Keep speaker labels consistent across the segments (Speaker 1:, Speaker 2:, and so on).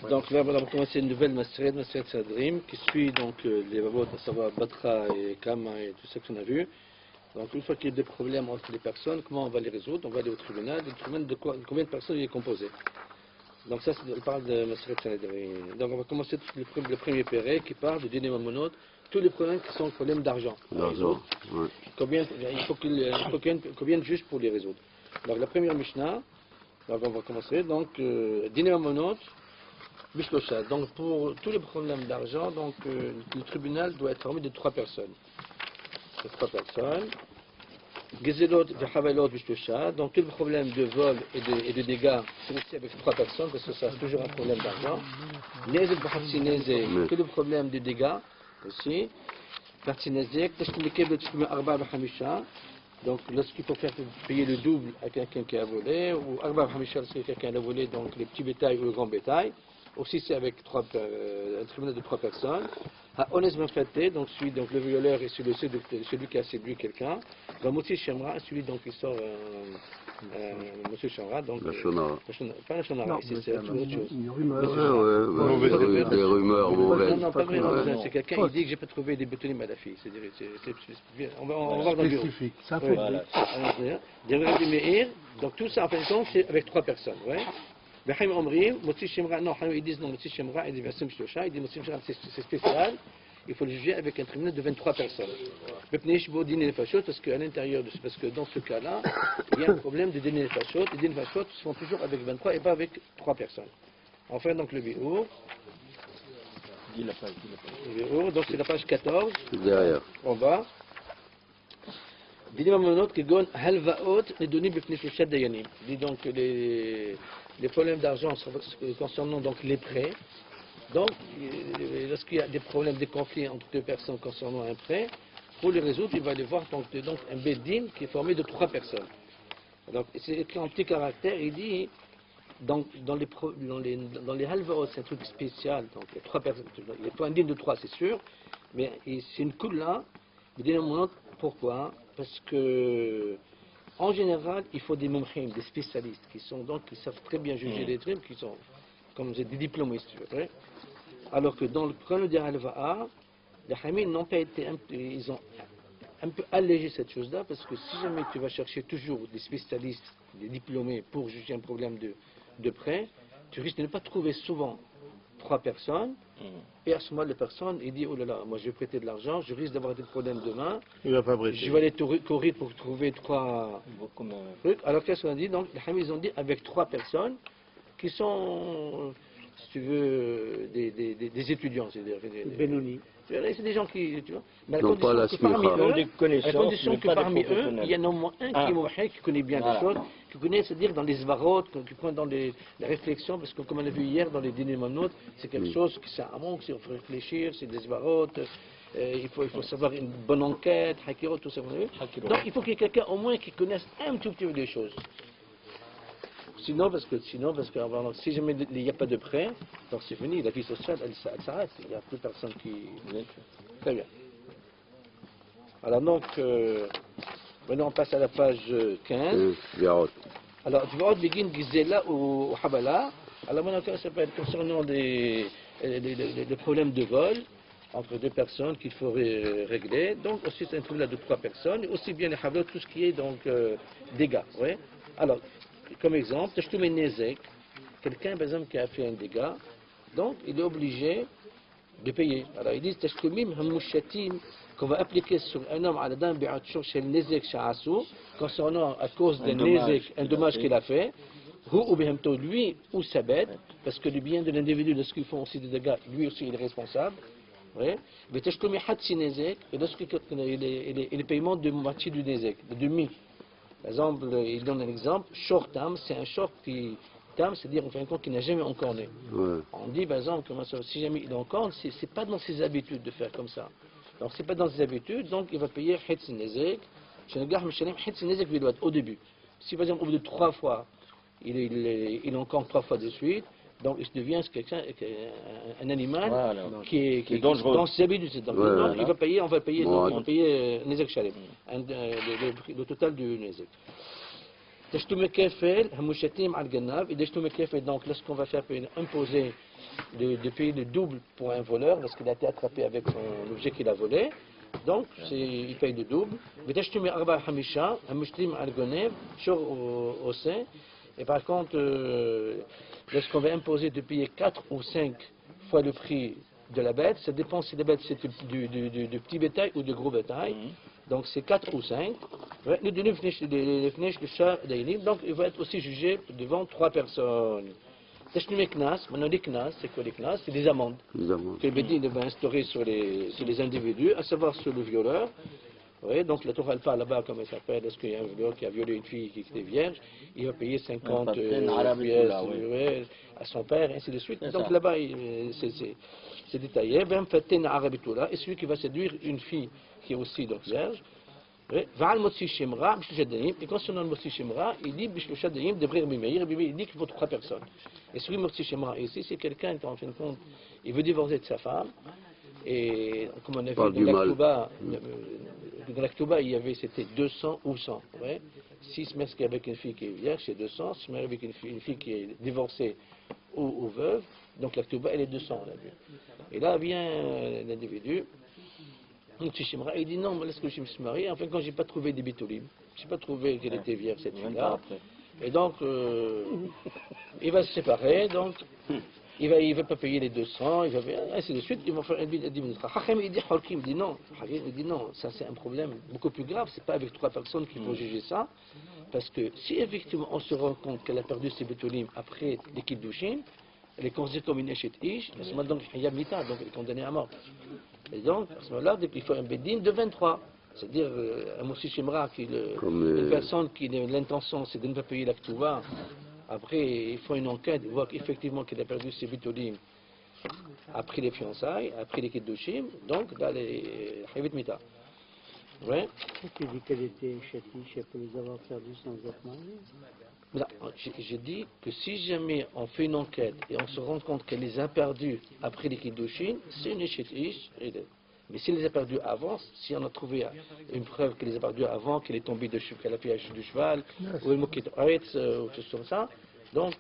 Speaker 1: Donc là, on va commencer une nouvelle Masred Sadrim, qui suit donc les Babot, à savoir Batra et Kama et tout ça qu'on a vu. Donc une fois qu'il y a des problèmes entre les personnes, comment on va les résoudre? On va aller au tribunal. Le tribunal de combien de personnes il est composé? Donc ça, on parle de Masred Sadrim. Donc on va commencer le premier péré qui parle de Dîner Mamonot, tous les problèmes qui sont des problèmes d'argent.
Speaker 2: L'argent, oui.
Speaker 1: Il faut combien de juges pour les résoudre? Donc la première Mishnah, donc on va commencer. Donc Dîner Mamonot, Bishlocha. Donc pour tous les problèmes d'argent, donc le tribunal doit être formé de 3 personnes. De 3 personnes. Gezelot Havalot Bishlocha. Donc tous les problèmes de vol et de dégâts, c'est aussi avec 3 personnes, parce que ça c'est toujours un problème d'argent. Nezek Bahatsineze, tous les problèmes de dégâts aussi. Bahatsinezek, Tashkumikeb Arba Bahamisha. Donc lorsqu'il faut faire payer le double à quelqu'un qui a volé, ou Arba Bahamisha lorsque quelqu'un a volé, donc les petits bétails ou le grand bétail. Aussi, c'est avec un tribunal de 3 personnes. Honnête Mafaté, donc le violeur et celui qui a séduit quelqu'un. Motsi Shemra, celui donc qui sort Monsieur Shemra. Donc,
Speaker 2: la Shonara.
Speaker 1: Pas la Shonara, c'est autre chose.
Speaker 2: Une rumeur. Des rumeurs mauvaises.
Speaker 1: Non, pas vrai, c'est quelqu'un qui dit que j'ai pas trouvé des bétonnimes à la fille. On va voir dans le bureau.
Speaker 3: Spécifique, ça fait
Speaker 1: donc tout ça, en fin de compte, c'est avec 3 personnes. Ouais. Bahim Omri, Motsi Shemra, non, ils disent non, Motsi Shemra, ils disent Vassim Shlosha, ils disent Motsi Shemra, c'est spécial, il faut le juger avec un tribunal de 23 personnes. Bepneish Bo Dîner Fachot, parce qu'à l'intérieur, parce que dans ce cas-là, il y a un problème de Dîner Fachot, les Dîner Fachot se font toujours avec 23 et pas avec 3 personnes. Enfin, donc le Bi'our.
Speaker 4: Dis la page.
Speaker 1: Le Bi'our, donc c'est la page 14.
Speaker 2: Derrière.
Speaker 1: En bas. Dîner Mamonot, qui gon Halvaot, les données Bepneish Shlosha Dayanim. Dit donc les problèmes d'argent concernant donc les prêts. Donc, lorsqu'il y a des problèmes, des conflits entre 2 personnes concernant un prêt, pour les résoudre, il va aller voir donc un Beddin qui est formé de 3 personnes. Donc, c'est écrit en petit caractère, il dit, dans les halvaot, c'est un truc spécial, donc les 3 personnes, les points dignes de 3, c'est sûr, mais c'est une coule-là, pourquoi? Parce que en général, il faut des mumkhim, des spécialistes qui savent très bien juger les trucs, qui sont comme des diplômés, si tu veux. Alors que dans le problème des halva'a, les hamid n'ont pas été, ils ont un peu allégé cette chose-là, parce que si jamais tu vas chercher toujours des spécialistes, des diplômés pour juger un problème de prêt, tu risques de ne pas trouver souvent 3 personnes. Et à ce moment, la personne, il dit, oh là là, moi je vais prêter de l'argent, je risque d'avoir des problèmes demain.
Speaker 4: Il va pas prêter.
Speaker 1: Je vais aller courir pour trouver 3 trucs. Alors qu'est-ce qu'on a dit? Donc, les Hamid, ils ont dit avec 3 personnes qui sont, si tu veux, des étudiants. C'est-à-dire,
Speaker 3: Benoni.
Speaker 1: c'est des gens qui, tu vois. Mais
Speaker 2: Non, pas la
Speaker 1: à condition que parmi eux, il y en a au moins un qui est mouahek, qui connaît bien les choses, qui connaît, c'est-à-dire dans les svarot, qui prend dans les réflexions, parce que comme on a vu hier dans les dîners manot, c'est quelque chose qui c'est un manque, il faut réfléchir, c'est des svarot, il faut savoir une bonne enquête, hakirot, tout ça. Donc il faut qu'il y ait quelqu'un au moins qui connaisse un tout petit peu des choses. Sinon, parce que si jamais il n'y a pas de prêt, donc c'est fini, la vie sociale, elle s'arrête, il n'y a plus personne qui... Très bien. Alors donc, maintenant on passe à la page 15. Alors, tu vois, Begin Gizela ou Habala. Alors maintenant, ça s'appelle concernant des problèmes de vol entre 2 personnes qu'il faut régler. Donc aussi c'est un problème de 3 personnes, aussi bien les Habala, tout ce qui est donc dégâts. Ouais. Alors, comme exemple, quelqu'un par exemple qui a fait un dégât, donc il est obligé de payer. Alors ils disent qu'on va appliquer sur un homme à la dame concernant à cause d'un un dommage qu'il a fait, lui ou sa bête, parce que le bien de l'individu, lorsqu'ils font aussi des dégâts, lui aussi il est responsable. Et le paiement de moitié du nezek, de demi. Par exemple, il donne un exemple, short tam, c'est un short qui tam, c'est-à-dire en fin de compte qui n'a jamais encore né. On dit par exemple, comment ça, si jamais il est encore, c'est pas dans ses habitudes de faire comme ça. Donc c'est pas dans ses habitudes, donc il va payer hitz nezek, au début. Si par exemple au bout de 3 fois, il est encore 3 fois de suite, donc il devient un animal qui est dangereux. Dans ses habitudes. Donc il va payer, on va payer nezek shalem, le total du nezek. Donc lorsqu'on va faire imposer de payer le double pour un voleur parce qu'il a été attrapé avec l'objet qu'il a volé. Donc, il paye le double. Et par contre, lorsqu'on va imposer de payer 4 ou 5 fois le prix de la bête, ça dépend si la bête c'est du petit bétail ou du gros bétail. Donc c'est 4 ou 5. Donc il va être aussi jugé devant 3 personnes. Maintenant, les knas, c'est quoi les knas? C'est des amendes que le Bédine va instaurer sur les individus, à savoir sur le violeur. Oui, donc la Torah parle là-bas, comme elle s'appelle, est-ce qu'il y a un violeur qui a violé une fille qui était vierge, il va payer 50 pièces à son père, et ainsi de suite. Donc là-bas, c'est détaillé. Et celui qui va séduire une fille qui est aussi donc vierge, et concernant le Motsi Shemra, il dit il dit qu'il faut 3 personnes. Et celui Motsi Shemra ici, c'est quelqu'un qui en fin de compte, il veut divorcer de sa femme. Et comme on a vu dans l'Aktuba, il y avait c'était 200 ou 100. Ouais. Si se met avec une fille qui est vierge, c'est 200. Si se met avec une fille qui est divorcée ou veuve, donc l'Aktuba elle est 200. On a vu. Et là vient l'individu. Il dit non, laisse que je me suis marié. Enfin, quand j'ai pas trouvé des bitolim, j'ai pas trouvé qu'elle était vierge cette fille-là. Et donc, il va se séparer. Donc, il va pas payer les 200. Il va ainsi de suite. Ils vont faire un bid. Il dit non. Il dit non. Ça c'est un problème beaucoup plus grave. C'est pas avec 3 personnes qu'il faut juger ça, parce que si effectivement on se rend compte qu'elle a perdu ses bitolim après les kiddushin, elle est considérée comme une échet ish. À ce moment donc il y a mita, donc elle est condamnée à mort. Et donc, à ce moment-là, il faut un bédine de 23. C'est-à-dire, un Mossi Shemra, une personne qui a l'intention, c'est de ne pas payer l'Aktuva. Après, il faut une enquête, voir qu'effectivement qu'il a perdu ses bitolim après les fiançailles, après les kiddushim. Donc, là, les Havit Mita. Ouais.
Speaker 3: Tu dis qu'elle était chatiche, elle peut les avoir perdus sans être mariée.
Speaker 1: J'ai dit que si jamais on fait une enquête et on se rend compte qu'elle les a perdus après les kiddushin, c'est une échetiche. Mais s'il les a perdus avant, si on a trouvé une preuve qu'elle les a perdus avant, qu'elle est tombée de cheval, qu'elle a fait du cheval, ou elle moquait ou quelque chose comme ça, donc.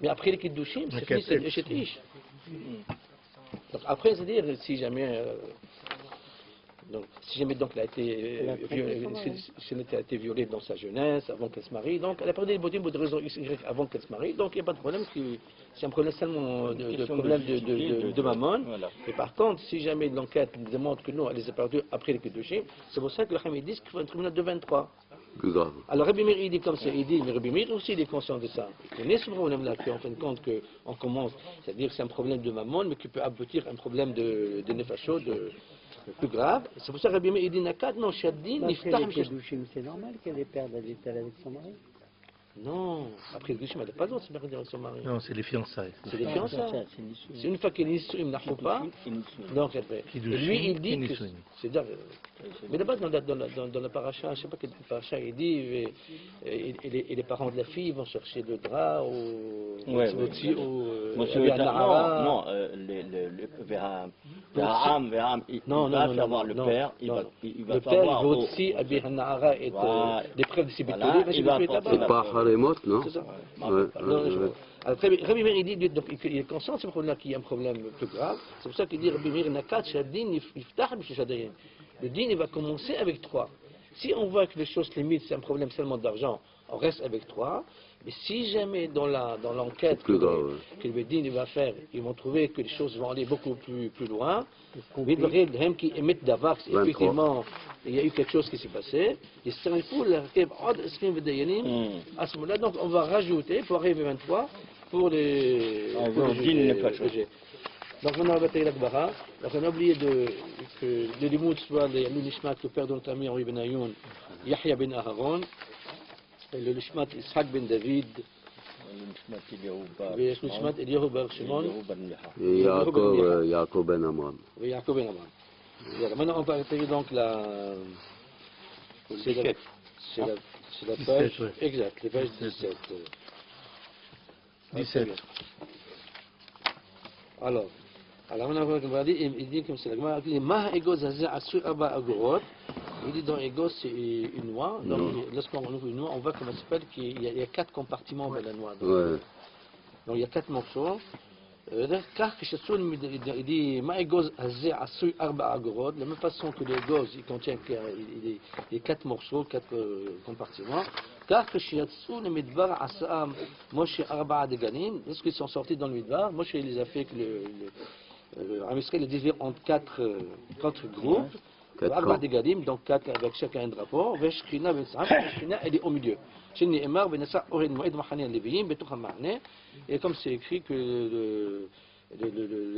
Speaker 1: Mais après les kiddushin, c'est fini, c'est une échetiche. Donc après, c'est-à-dire, si jamais. Donc, si jamais donc elle a été violée dans sa jeunesse, avant qu'elle se marie, donc elle a perdu les beautés pour des raisons X, Y avant qu'elle se marie, donc il n'y a pas de problème, c'est un problème seulement de mammon. Voilà. Et par contre, si jamais l'enquête démontre que non, elle les a perdues après les kiddushin, c'est pour ça que le Hamid dit qu'il faut un tribunal de 23.
Speaker 2: Plus grave.
Speaker 1: Alors Rabbi Meir il dit comme ça, il dit, mais Rabbi Meir aussi il est conscient de ça. Il connaît ce problème-là, qu'en fin de compte qu'on commence, c'est-à-dire que c'est un problème de mammon, mais qui peut aboutir à un problème de nefashot, plus grave. C'est pour ça que Rabbi Meir dit Nakat, non, Shaddin, Niftah.
Speaker 3: C'est normal qu'elle ait perdu à l'étal avec son mari.
Speaker 1: Non, après le Gushim, elle n'a pas le droit de se marier avec son mari.
Speaker 4: Non, c'est les fiançailles.
Speaker 1: C'est les fiançailles. C'est une fois qu'elle est Nissuim, n'a pas. Donc, lui, il dit que. C'est-à-dire. Mais là-bas, dans la paracha, je ne sais pas quelle paracha, il dit et les parents de la fille vont chercher le drap ou.
Speaker 5: Non, il va savoir le père, il va
Speaker 1: le père, il va aussi habiller un nahara et des preuves de Sibitoli.
Speaker 2: C'est pas Haremot, non?
Speaker 1: C'est ça. Rabbi Meir, il dit, donc il est conscient de ce problème-là qu'il y a un problème plus grave. C'est pour ça qu'il dit Rabbi Meir, Nakat, Shaddin, Niftah, Bishadayin. Le din, il va commencer avec 3. Si on voit que les choses limites, c'est un problème seulement d'argent, on reste avec 3. Mais si jamais dans l'enquête que le din va faire, ils vont trouver que les choses vont aller beaucoup plus loin, effectivement, il y a eu quelque chose qui s'est passé, à ce moment-là, donc on va rajouter, pour arriver à 23, pour les juger. Donc maintenant on va tailler l'Akbara. Donc on a oublié que le limoud soit le Nishmat, le père de notre ami Henri Ben Ayoun, Yahya Ben Aharon, et le Nishmat Ishaq Ben David, le Nishmat Eliyahu Bar Shimon,
Speaker 2: et Yaakov Ben Amram.
Speaker 1: Oui, Yaakov Ben Amram. Maintenant on va tailler donc c'est la page, exact, la page 17.
Speaker 4: 17.
Speaker 1: Alors, il dit comme c'est la il dit dans Ego c'est une noix. Donc, lorsqu'on ouvre une noix, on voit comment ça s'appelle qu'il y a 4 compartiments dans la noix. Donc il y a 4 morceaux. Car que ce soit il dit ma égoz azé à 4 agorod, de la même façon que l'égoz il contient les 4 morceaux, 4 compartiments. Car que shiatsu le midbar asam Moshe 4 deganim, lorsqu'ils sont sortis dans le midbar, Moshe les a fait que le Amisraël est divisé en 4 groupes. 4 deganim, donc 4 avec chacun un drapeau. Veshchina elle est au milieu. Et comme c'est écrit que le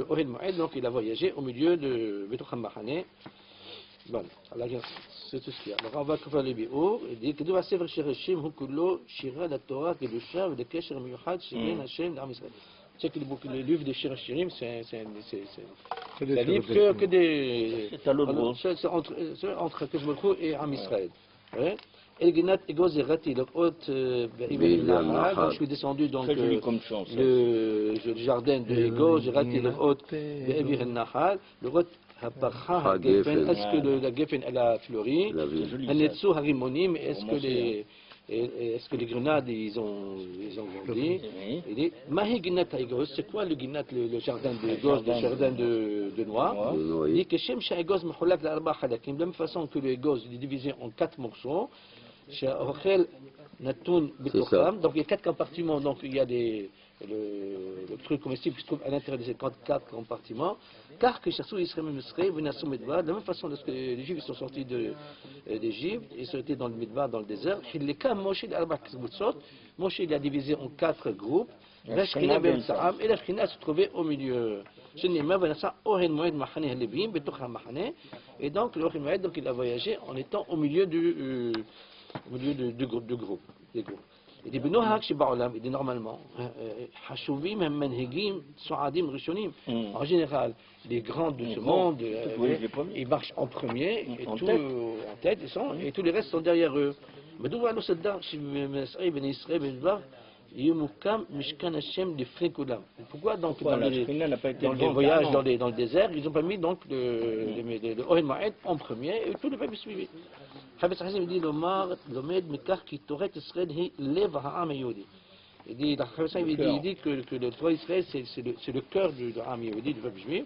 Speaker 1: Oren Moed, donc il a voyagé au milieu de Betouch HaMachane. Bon, alors c'est tout ce qu'il y a. Alors on va faire le bio. Il dit que Kedou HaSefer Shirashim Hu Kullo Shira la Torah Kedusha Ve Kesher Miyuchad Shirin Hashem D'Am Yisrael. Tu sais que le livre de Shir Hashirim, c'est un livre que des... C'est entre Keshbalchou et Am Yisrael. Elginat Egoz Erati, le hôte je suis descendu donc le jardin de Egoz Erati, le hôte Be'evir Nahal, le hôte Haparcha Hagefen, est-ce que la Gefen elle a fleuri? Hanetsu Harimonim, est-ce que les grenades ils ont grandi? Il dit Mahi Ginat Egoz, c'est quoi le Ginat, le jardin de Egoz, le jardin de noix? Il dit que Shem Egoz Mecholak l'Arba Halakim, de la même façon que le Egoz il est divisé en 4 morceaux. Donc il y a 4 compartiments, donc il y a le truc comestible qui se trouve à l'intérieur de ces 4 compartiments. Car que Chassou Israël Venassou Medbar, de la même façon lorsque les Juifs sont sortis d'Égypte, ils sont été dans le Midbar, dans le désert. Moshe il a divisé en 4 groupes. Et la Shekhinah se trouvait au milieu. Et donc le Oren Moed, donc il a voyagé en étant au milieu du groupe. Il dit Benohak Shiba'olam, il dit normalement, Hashuvim Menhegim Suadim Rishonim. En général, les grands de ce monde, ils marchent en premier, et en tête, et tous les restes sont derrière eux. Mais d'où va-t-on cette date Ben Israël, Ben Dvar, Yomukam Mishkan Hashem de Frekulam. Pourquoi donc dans les voyages dans le désert, ils n'ont pas mis donc le Oren Moed en premier et tout le peuple suivi. Chabetz Chaim dit l'Omed Mekach ki Toret Israël hi lev ha'am yehudi. Il dit que le Torah Israël c'est le cœur de l'Am Yehudi, du peuple juif.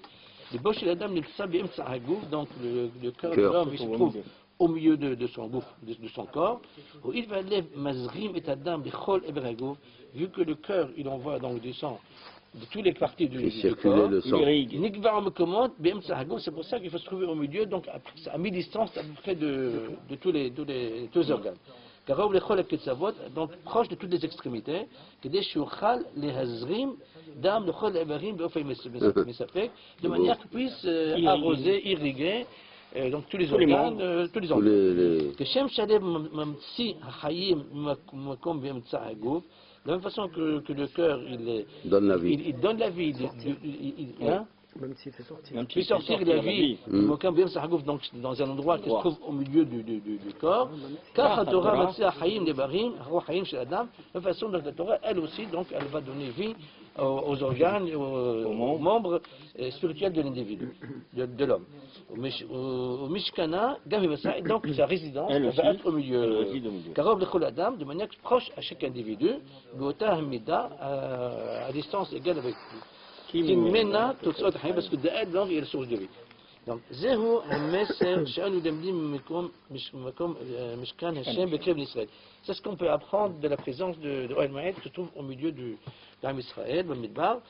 Speaker 1: Le Bosh el Adam Nilsa be'emtza haguf, donc le cœur de l'homme il se trouve au milieu de son gouffre, de son corps. Il va lev mazrim et adam bechol eber haguf, vu que le cœur il envoie donc du sang de toutes les parties du corps, c'est pour ça qu'il faut se trouver au milieu, donc à mi-distance à peu près de tous les organes. Donc proche de toutes les extrémités, de manière qu'il puisse arroser, irriguer donc tous les organes, tous les organes. De la même façon que le cœur, il donne la vie,
Speaker 3: même s'il fait sortir.
Speaker 1: Il fait sortir la vie, donc dans un endroit qui se trouve au milieu du corps. Car la Torah de la même façon dont la Torah, elle aussi, donc, elle va donner vie aux organes, aux membres spirituels de l'individu, de l'homme. Au Mishkana, donc sa résidence va être au milieu. Car de manière proche à chaque individu, à distance égale avec lui. Parce que d'aide, donc, il y a la source de vie. Donc, Zehu Messer, Sha'anu Demdim Mishkan Hashem Bekrev Israël. C'est ce qu'on peut apprendre de la présence de Oren Moed qui se trouve au milieu de l'Am Israël, le Midbar.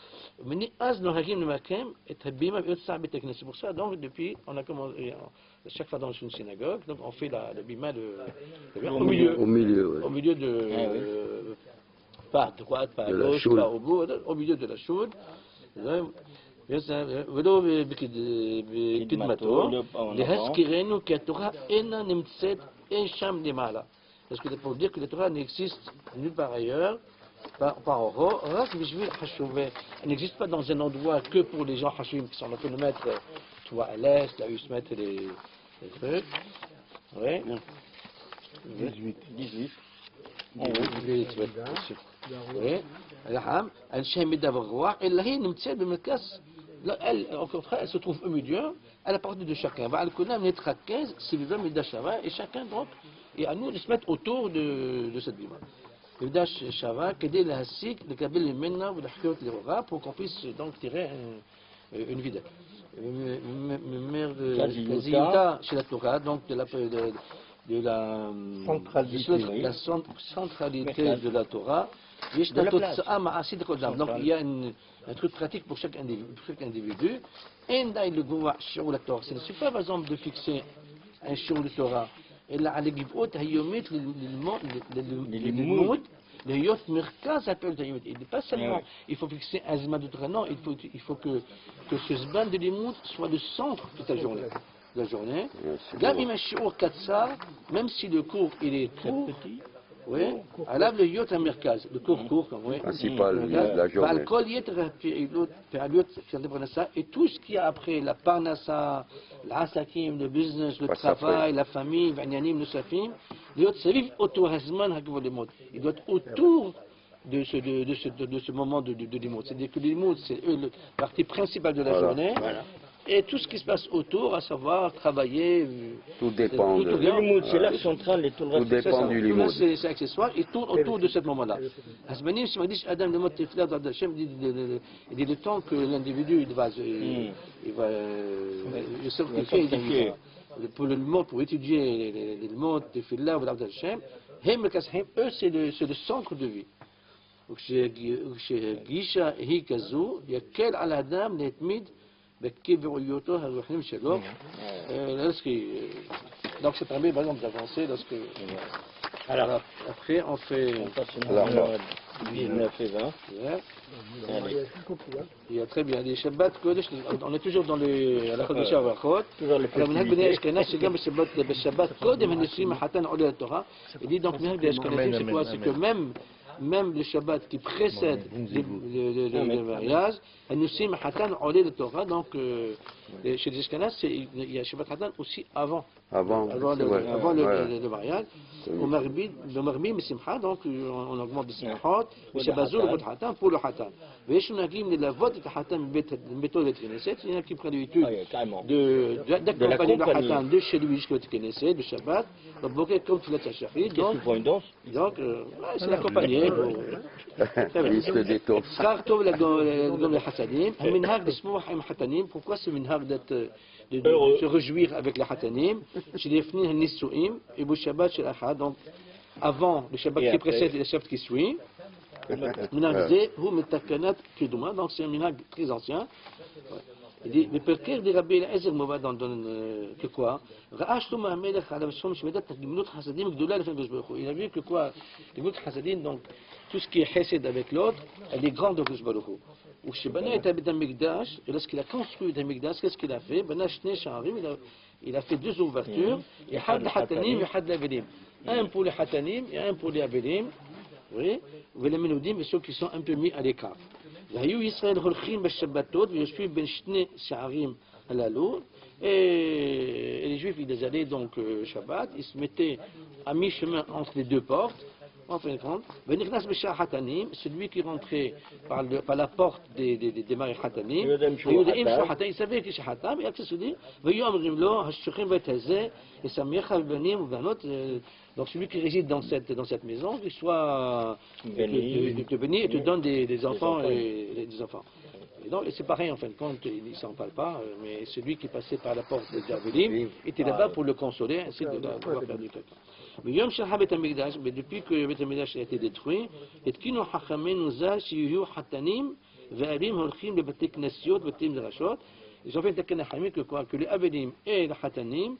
Speaker 1: C'est pour ça, donc, depuis, on a commencé, chaque fois dans une synagogue, donc on fait le bima au milieu de. Pas à droite, pas à gauche, pas au bout, au milieu de la chaude. ולא בקדמתו, להזכירנו כי התורה אינה נמצאת אי שם למעלה. Parce que pour dire que la Torah n'existe nulle part ailleurs, par en haut, elle n'existe pas dans un endroit que pour les gens hashuvim qui sont là, pour le mettre, tu vois, à l'est, là où ils se mettent les trucs. Ouais. 18. Elle, au contraire, elle se trouve au milieu, à la portée de chacun. Et chacun, donc, et à nous de se mettre autour de cette bima. يبدا شافا كدي لهالسيك نقابل منا والحكايات اللي وراء pour qu'on puisse donc tirer une vidéo. Mère Kaziuta chez la Torah, donc de la centralité de la Torah. Donc il y a un truc pratique pour chaque individu. Et le gouvernement sur la Torah, ce n'est pas par exemple de fixer un shiur de Torah. Et là, les givot, hayomit, les mots, les yot merkaz appellent hayomit. Il n'est pas seulement, il faut fixer un zman de Torah, non, il faut que ce zman de l'imout soit le centre de ta journée. Gam un shiur katsar, même si le cours il est court, oui, alors le yot merkaz, le cours, oui.
Speaker 2: Principal, la journée.
Speaker 1: Et tout ce qu'il y a après, la parnassa, l'asakim, le business, le travail, la famille, le safim, il doit être autour de ce moment de l'imout. C'est-à-dire que l'imout, c'est la partie principale de la journée. Et tout ce qui se passe autour, à savoir travailler.
Speaker 2: Tout dépend de
Speaker 5: l'imout, c'est l'axe central et tout le reste.
Speaker 2: Tout dépend du limout.
Speaker 1: C'est accessoire, il tourne autour de ce moment-là. Il dit le temps que l'individu il va sacrifier pour le monde, pour étudier le monde, eux c'est le centre de vie. Donc ça permet par exemple d'avancer lorsque. Alors après on fait.
Speaker 5: On passe au 19 et 20.
Speaker 1: Il y a très bien les Shabbat Kodesh, on est toujours dans la Kodesh Avachot.
Speaker 5: Toujours le
Speaker 1: Alors منهج بني أشكناز c'est comme Shabbat Kodem Hanisrim Hatan Olé la Torah. Il dit donc منهج بني أشكنازim c'est quoi? C'est que même le Shabbat qui précède le mariage, Hanisrim Hatan Olé la Torah. Donc chez les Ashkenazes il y a Shabbat Hatan aussi avant le mariage. Au Marbi Simcha, donc on augmente de Simchot, et Shabazou le Hatan pour le Hatan. Mais je n'ai de la vote de Hatan méthode de Knesset, il y en a qui prennent l'habitude d'accompagner le Hatan de chez lui jusqu'au Knesset, de Shabbat, donc comme tu l'as cherché. Donc c'est l'accompagner.
Speaker 2: Liste des tours.
Speaker 1: Sartov le Hassadim, Minhag de Smouah Hatanim, pourquoi c'est Minhag de se réjouir avec les Hatanim, chez les Fnin Nissouim, et le Shabbat chez l'Achad, donc avant le Shabbat qui précède et le Shabbat qui suit. Minhag Zé, Hu Metakanat Kiduma, donc c'est un minhag très ancien. Il dit, le Perker de Rabbi Eliezer Mova donne que quoi? Il a vu que quoi? Les Gmut Hasadim, donc tout ce qui est Chesed avec l'autre, elle est grande de Kodesh Baruch Hu. Ou Shebana est habité dans Mikdash, et lorsqu'il a construit le Mikdash, qu'est-ce qu'il a fait? Il a fait deux ouvertures, et Had le Hatanim et Had l'Avelim. Un pour les Hatanim et un pour les Avelim. Oui, vous les Ménodim, et ceux qui sont un peu mis à l'écart. והיו ישראל הולכים בשבתות ויושבים בין שני שערים הללו, et les Juifs ils allaient donc Shabbat, ils se mettaient à mi-chemin entre les deux portes, en fin de compte, celui qui rentrait par la porte des maris Hatanim, il savait que c'est Hatam, et après se dit, donc celui qui réside dans cette maison, qu'il soit béni et te donne des enfants et des enfants. Et c'est pareil en fin de compte, il ne s'en parle pas, mais celui qui passait par la porte de Avelim était là-bas pour le consoler, ainsi de pouvoir faire du quelqu'un. Mais depuis que le Beth Amikdash a été détruit, et qu'ils ont fait un Hachamim que les Avelim et les Hatanim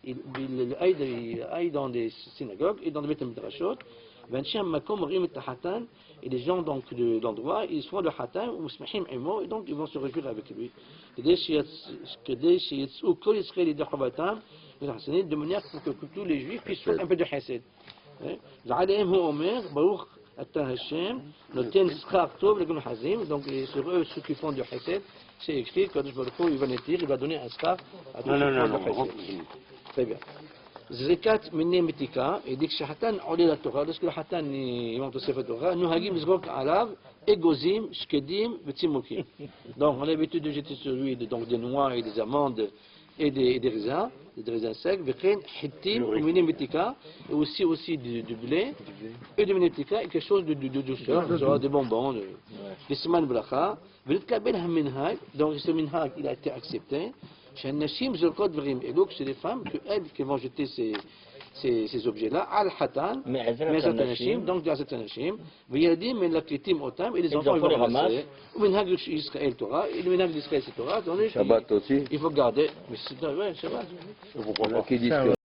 Speaker 1: ils aillent dans des synagogues et dans des Beth Midrashot. Et les gens donc de l'endroit, ils font le Hatan ou Smahim Emo, et donc ils vont se réjouir avec lui. De manière pour que tous les Juifs puissent faire un peu de Hesed. Donc sur eux, ceux qui font du Hesed, c'est écrit que il va donner un scar à tous ceux qui font du Hesed. Très bien. Zekat minne mitika, et dit que Shahatan olé la Torah, lorsque le Hatan il monte au Sefer Torah, nous hagim zrok alav, egozim, shkedim, v'timokim. Donc on a l'habitude de jeter sur lui des noix et des amandes et des raisins secs, et aussi du blé, et du minétika, et quelque chose de douceur, genre des bonbons, des semaines bracha. Donc ce minhag, il a été accepté. Et donc c'est les femmes qui vont jeter ces objets-là à l'hatan, donc dans cette anashim, et les enfants vont les ramasser. Le minhag d'Israël Torah, et le minhag d'Israël c'est Torah,
Speaker 2: Shabbat aussi.
Speaker 1: il faut garder. Mais c'est Shabbat.